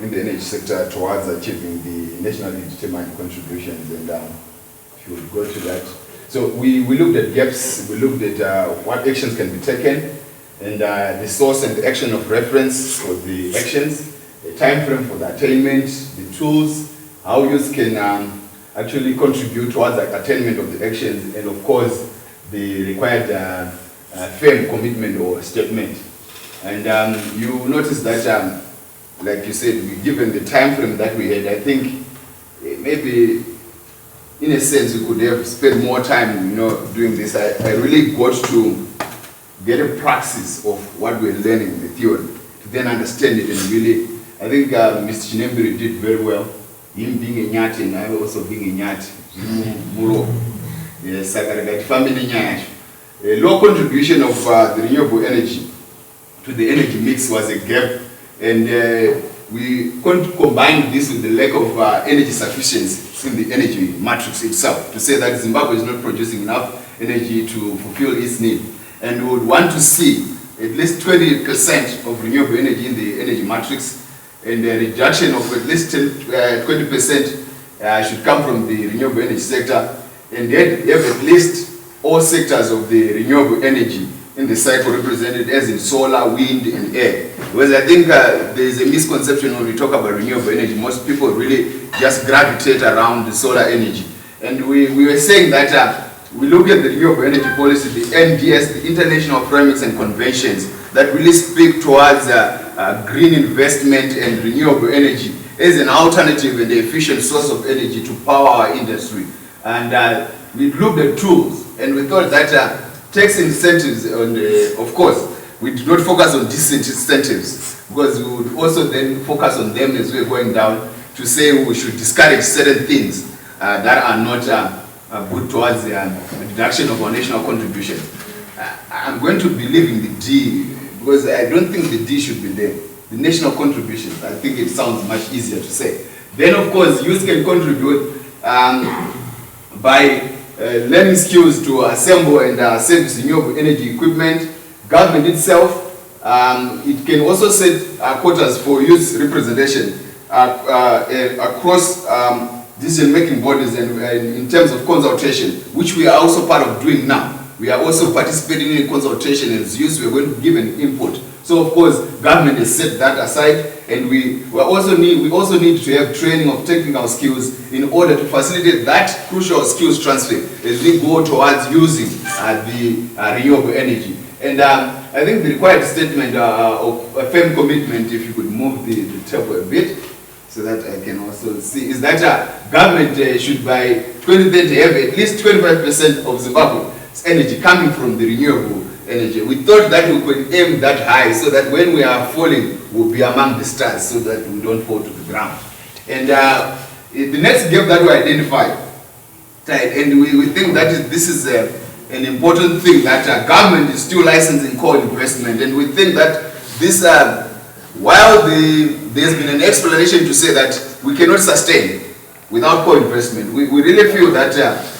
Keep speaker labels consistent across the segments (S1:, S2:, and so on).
S1: in the energy sector towards achieving the nationally determined contributions. And if you would go to that. So we looked at gaps, we looked at what actions can be taken, and the source and the action of reference for the actions, the time frame for the attainment, the tools, how youth can actually contribute towards the attainment of the actions, and of course the required firm commitment or statement. And you notice that, like you said, given the time frame that we had, I think maybe in a sense we could have spent more time, doing this. I really got to get a praxis of what we're learning, the theory, to then understand it. And really, I think Mr. Chinembiri did very well. Him being a Nyati and I also being a Nyati. Muro. Yes, family Nyati. A low contribution of the renewable energy to the energy mix was a gap, and we couldn't combine this with the lack of energy sufficiency in the energy matrix itself to say that Zimbabwe is not producing enough energy to fulfill its need. And we would want to see at least 20% of renewable energy in the energy matrix, and a reduction of at least 20% should come from the renewable energy sector, and then you have at least all sectors of the renewable energy in the cycle represented, as in solar, wind, and air. Because I think there is a misconception when we talk about renewable energy. Most people really just gravitate around the solar energy. And we were saying that we look at the renewable energy policy, the NDCs, the international frameworks and conventions that really speak towards green investment and renewable energy as an alternative and efficient source of energy to power our industry. And we looked at tools, and we thought that tax incentives, and of course, we did not focus on disincentives, because we would also then focus on them as we're going down to say we should discourage certain things that are not good towards the reduction of our national contribution. I'm going to be leaving the D, because I don't think the D should be there. The national contributions, I think it sounds much easier to say. Then of course, youth can contribute by learning skills to assemble and service renewable energy equipment. Government itself, it can also set quotas for youth representation across decision-making bodies and in terms of consultation, which we are also part of doing now. We are also participating in consultation, and as youth we are going to give an input. So of course, government has set that aside, and we also need to have training of technical skills in order to facilitate that crucial skills transfer as we go towards using the renewable energy. And I think the required statement of a firm commitment, if you could move the table a bit so that I can also see, is that government should by 2030 have at least 25% of Zimbabwe's energy coming from the renewable energy. We thought that we could aim that high so that when we are falling, we'll be among the stars so that we don't fall to the ground. And the next gap that we identified, and we think that this is an important thing, that government is still licensing coal investment, and we think that this, while there's been an explanation to say that we cannot sustain without coal investment, we really feel that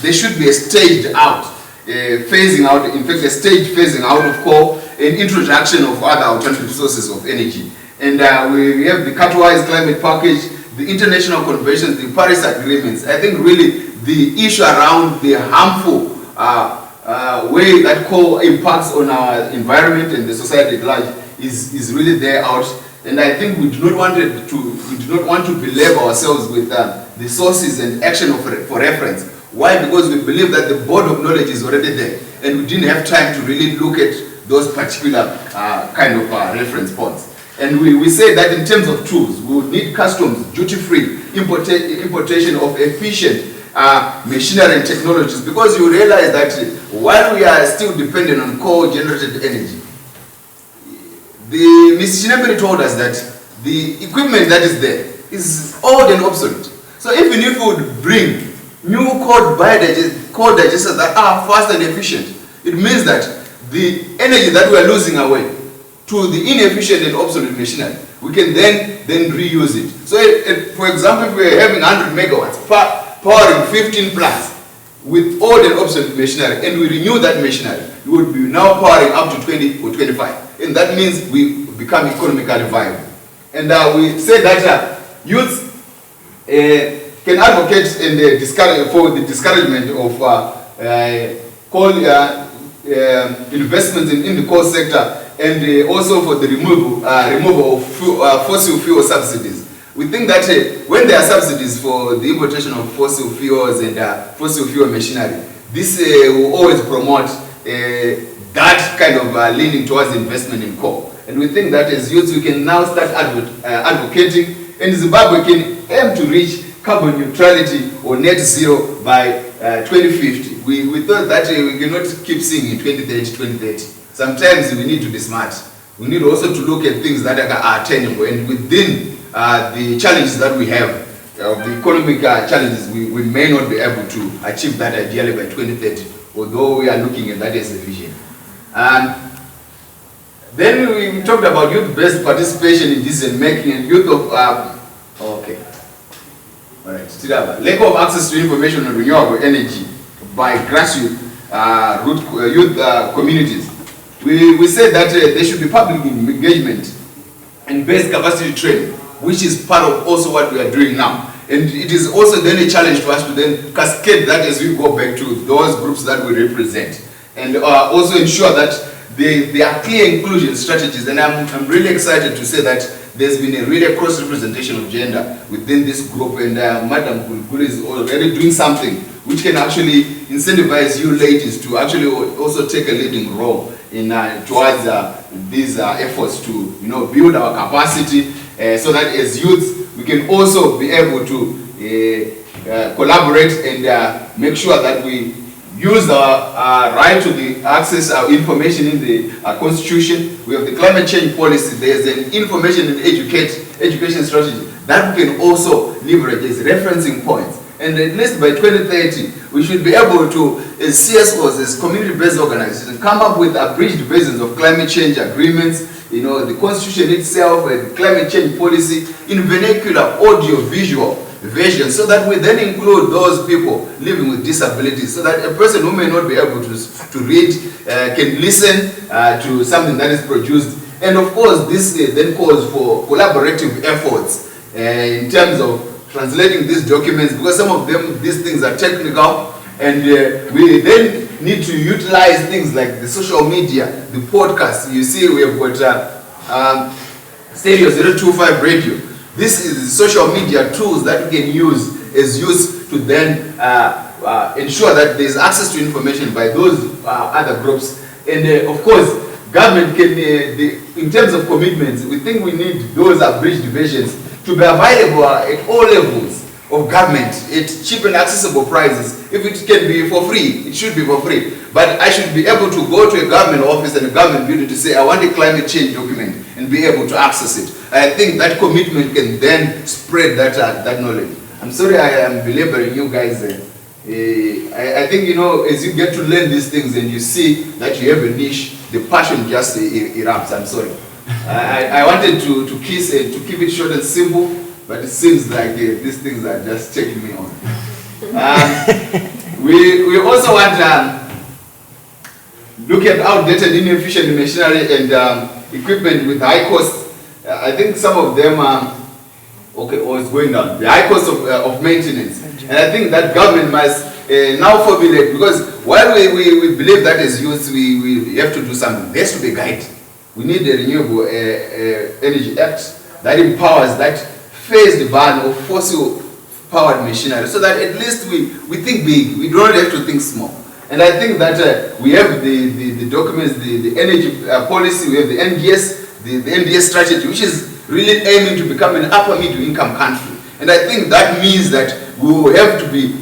S1: there should be a staged out, phasing out, in fact a staged phasing out of coal and introduction of other alternative sources of energy. And we have the Cut-wise climate package, the international conventions, the Paris agreements. I think really the issue around the harmful way that coal impacts on our environment and the society at large is really there out. And I think we do not want to belabor ourselves with the sources and action for reference. Why? Because we believe that the board of knowledge is already there, and we didn't have time to really look at those particular kind of reference points. And we say that in terms of tools, we would need customs, duty-free, importation of efficient machinery and technologies, because you realize that while we are still dependent on coal-generated energy, Mr. Chinembiri told us that the equipment that is there is old and obsolete. So even if we would bring new coal digesters that are fast and efficient, it means that the energy that we are losing away to the inefficient and obsolete machinery, we can then reuse it. So for example, if we are having 100 megawatts powering 15 plants with old and obsolete machinery, and we renew that machinery, we would be now powering up to 20 or 25. And that means we become economically viable. And we say that youth can advocate and for the discouragement of investments in the coal sector, and also for the removal of fossil fuel subsidies. We think that when there are subsidies for the importation of fossil fuels and fossil fuel machinery, this will always promote that kind of leaning towards investment in coal. And we think that as youths we can now start advocating, and Zimbabwe can aim to reach carbon neutrality or net zero by 2050. We thought that we cannot keep seeing in 2030, 2030. Sometimes we need to be smart. We need also to look at things that are attainable, and within the challenges that we have, the economic challenges, we may not be able to achieve that ideally by 2030, although we are looking at that as a vision. Then we talked about youth-based participation in decision making and youth of lack of access to information on renewable energy by grassroots youth communities. We said that there should be public engagement and basic capacity training, which is part of also what we are doing now. And it is also then a challenge for us to then cascade that as we go back to those groups that we represent, and also ensure that there are clear inclusion strategies. And I'm really excited to say that there's been a really cross-representation of gender within this group, and Madam Gulgul is already doing something which can actually incentivize you ladies to actually also take a leading role in towards these efforts to build our capacity, so that as youths we can also be able to collaborate and make sure that we use our right to the access our information in the constitution. We have the climate change policy. There's an information and education strategy that we can also leverage as referencing points. And at least by 2030, we should be able to, as CSOs, as community-based organizations, come up with abridged versions of climate change agreements, the constitution itself, and the climate change policy in vernacular, audio-visual version, so that we then include those people living with disabilities, so that a person who may not be able to read can listen to something that is produced. And of course, this then calls for collaborative efforts in terms of translating these documents, because some of them, these things are technical, and we then need to utilize things like the social media, the podcast. You see, we have got Stereo 025 radio. This is social media tools that we can use as youth to then ensure that there is access to information by those other groups. And of course, government can, in terms of commitments, we think we need those abridged versions to be available at all levels of government at cheap and accessible prices. If it can be for free, it should be for free. But I should be able to go to a government office and a government building to say, I want a climate change document, and be able to access it. I think that commitment can then spread that knowledge. I'm sorry I am belaboring you guys. I think, as you get to learn these things and you see that you have a niche, the passion just erupts. I'm sorry. I wanted to kiss and to keep it short and simple, but it seems like these things are just taking me on. We also want to look at outdated, inefficient machinery and equipment with high costs. I think some of them are it's going down. The high cost of maintenance, and I think that government must now formulate, because while we believe that as youths we have to do something, there has to be a guide. We need a Renewable Energy Act that empowers, that phased ban of fossil-powered machinery, so that at least we think big. We don't have to think small. And I think that we have the documents, the energy policy, we have the NDS, the NDS strategy, which is really aiming to become an upper middle income country. And I think that means that we will have to be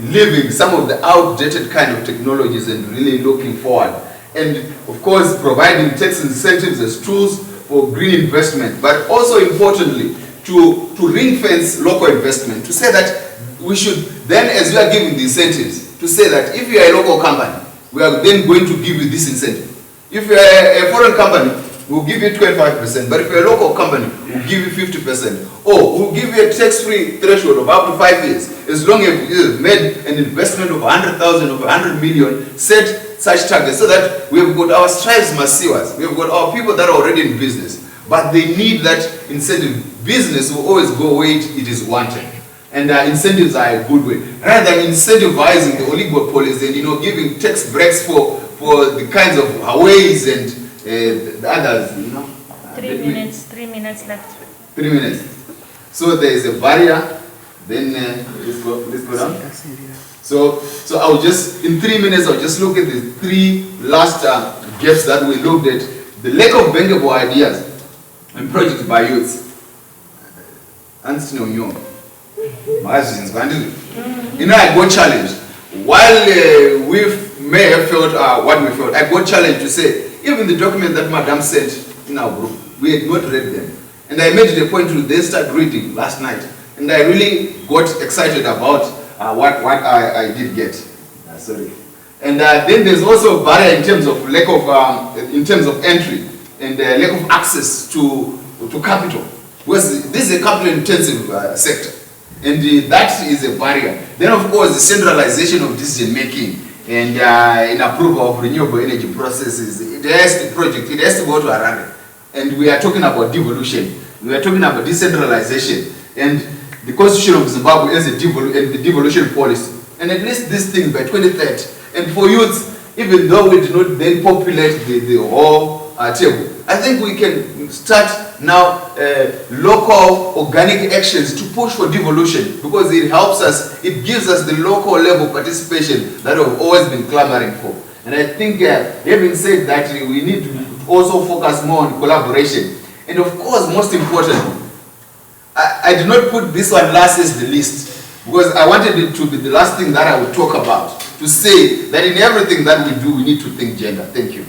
S1: leaving some of the outdated kind of technologies and really looking forward. And of course, providing tax incentives as tools for green investment, but also importantly, to ring-fence local investment, to say that we should then, as we are giving the incentives, to say that if you are a local company, we are then going to give you this incentive. If you are a foreign company, we'll give you 25%, but if you're a local company, we'll give you 50%. Or we'll give you a tax-free threshold of up to 5 years, as long as you've made an investment of 100,000, of 100 million, set such targets, so that we've got our strives must see us. We've got our people that are already in business, but they need that incentive business will always go where it is wanted. And incentives are a good way. Rather than incentivizing the oligopolies and, you know, giving tax breaks for the kinds of Huawei's and the others, you know.
S2: 3 minutes, 3 minutes left.
S1: 3 minutes. So there is a barrier. Then let's go down. So I'll just, in 3 minutes, I'll just look at the 3 last gaps that we looked at. The lack of bankable ideas and projects by youths. You know, I got challenged. While we may have felt what we felt, I got challenged to say, even the document that Madam sent in our group, we had not read them. And I made it a point to then start reading last night. And I really got excited about what I did get. Sorry. And then there's also a barrier in terms of lack of, in terms of entry and lack of access to capital. Because this is a capital-intensive sector. And that is a barrier. Then, of course, the centralization of decision making and in approval of renewable energy processes. It has to go to Harare. And we are talking about devolution. We are talking about decentralization. And the Constitution of Zimbabwe is the devolution policy. And at least these things by 2030. And for youth, even though we do not then populate the whole table, I think we can start now local organic actions to push for devolution, because it helps us, it gives us the local level participation that we've always been clamoring for. And I think having said that, we need to also focus more on collaboration. And of course, most importantly, I did not put this one last as the list, because I wanted it to be the last thing that I would talk about, to say that in everything that we do, we need to think gender. Thank you.